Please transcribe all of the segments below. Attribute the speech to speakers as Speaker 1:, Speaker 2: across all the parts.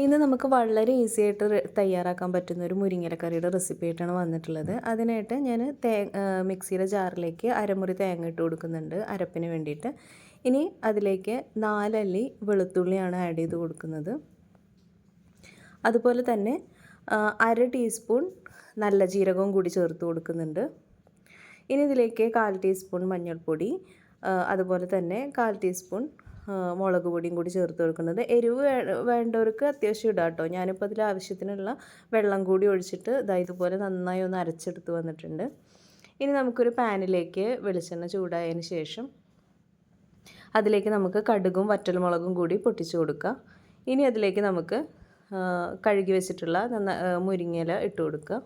Speaker 1: ഇന്ന് നമുക്ക് വളരെ ഈസി ആയിട്ട് തയ്യാറാക്കാൻ പറ്റുന്ന ഒരു മുരിങ്ങയില കറിയുടെ റെസിപ്പി ആയിട്ടാണ് വന്നിട്ടുള്ളത്. അതിനായിട്ട് ഞാൻ മിക്സിയുടെ ജാറിലേക്ക് അരമുറി തേങ്ങ ഇട്ട് കൊടുക്കുന്നുണ്ട് അരപ്പിന് വേണ്ടിയിട്ട്. ഇനി അതിലേക്ക് 4 അല്ലി വെളുത്തുള്ളിയാണ് ആഡ് ചെയ്ത് കൊടുക്കുന്നത്. അതുപോലെ തന്നെ 1/2 ടീസ്പൂൺ നല്ല ജീരകവും കൂടി ചേർത്ത് കൊടുക്കുന്നുണ്ട്. ഇനി ഇതിലേക്ക് 1/4 ടീസ്പൂൺ മഞ്ഞൾപ്പൊടി, അതുപോലെ തന്നെ 1/4 ടീസ്പൂൺ മുളക് പൊടിയും കൂടി ചേർത്ത് കൊടുക്കുന്നത്. എരിവ് വേണ്ടവർക്ക് അത്യാവശ്യം ഇടാം കേട്ടോ. ഞാനിപ്പോൾ അതിൽ ആവശ്യത്തിനുള്ള വെള്ളം കൂടി ഒഴിച്ചിട്ട് ഇതുപോലെ നന്നായി ഒന്ന് അരച്ചെടുത്ത് വന്നിട്ടുണ്ട്. ഇനി നമുക്കൊരു പാനിലേക്ക് വെളിച്ചെണ്ണ ചൂടായതിന് ശേഷം അതിലേക്ക് നമുക്ക് കടുകും വറ്റൽമുളകും കൂടി പൊട്ടിച്ച് കൊടുക്കാം. ഇനി അതിലേക്ക് നമുക്ക് കഴുകി വെച്ചിട്ടുള്ള മുരിങ്ങയില ഇട്ട് കൊടുക്കുക.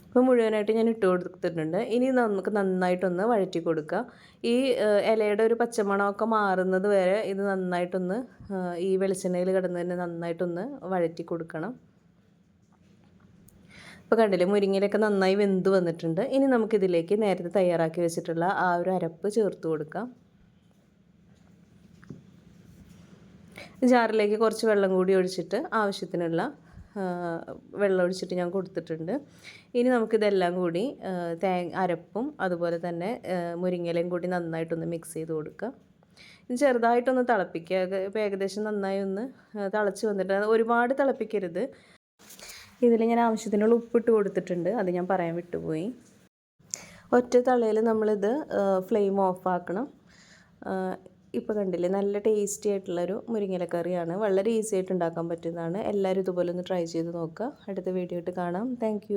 Speaker 1: ഇപ്പോൾ മുഴുവനായിട്ട് ഞാൻ ഇട്ട് കൊടുത്തിട്ടുണ്ട്. ഇനി നമുക്ക് നന്നായിട്ടൊന്ന് വഴറ്റി കൊടുക്കുക. ഈ ഇലയുടെ ഒരു പച്ചമണമൊക്കെ മാറുന്നത് വരെ ഇത് നന്നായിട്ടൊന്ന് ഈ വെളിച്ചെണ്ണയിൽ കിടന്ന് തന്നെ നന്നായിട്ടൊന്ന് വഴറ്റി കൊടുക്കണം. ഇപ്പോൾ കണ്ടില്ലേ, മുരിങ്ങയിലൊക്കെ നന്നായി വെന്ത് വന്നിട്ടുണ്ട്. ഇനി നമുക്കിതിലേക്ക് നേരത്തെ തയ്യാറാക്കി വെച്ചിട്ടുള്ള ആ ഒരു അരപ്പ് ചേർത്ത് കൊടുക്കാം. ജാറിലേക്ക് കുറച്ച് വെള്ളം കൂടി ഒഴിച്ചിട്ട് ആവശ്യത്തിനുള്ള വെള്ളം ഒഴിച്ചിട്ട് ഞാൻ കൊടുത്തിട്ടുണ്ട്. ഇനി നമുക്കിതെല്ലാം കൂടി അരപ്പും അതുപോലെ തന്നെ മുരിങ്ങയിലയും കൂടി നന്നായിട്ടൊന്ന് മിക്സ് ചെയ്ത് കൊടുക്കുക. ഇത് ചെറുതായിട്ടൊന്ന് തിളപ്പിക്കുക. ഇപ്പോൾ ഏകദേശം നന്നായി ഒന്ന് തിളച്ച് വന്നിട്ട് ഒരുപാട് തിളപ്പിക്കരുത്. ഇതിൽ ഞാൻ ആവശ്യത്തിനുള്ള ഉപ്പിട്ട് കൊടുത്തിട്ടുണ്ട്, അത് ഞാൻ പറയാൻ വിട്ടുപോയി. ഒറ്റ തളയിൽ നമ്മളിത് ഫ്ലെയിം ഓഫ് ആക്കണം. ഇപ്പോൾ കണ്ടില്ലേ, നല്ല ടേസ്റ്റി ആയിട്ടുള്ളൊരു മുരിങ്ങയില കറിയാണ്. വളരെ ഈസി ആയിട്ട് ഉണ്ടാക്കാൻ പറ്റുന്നതാണ്. എല്ലാവരും ഇതുപോലെ ഒന്ന് ട്രൈ ചെയ്ത് നോക്കുക. അടുത്ത വീഡിയോ ആയിട്ട് കാണാം. താങ്ക്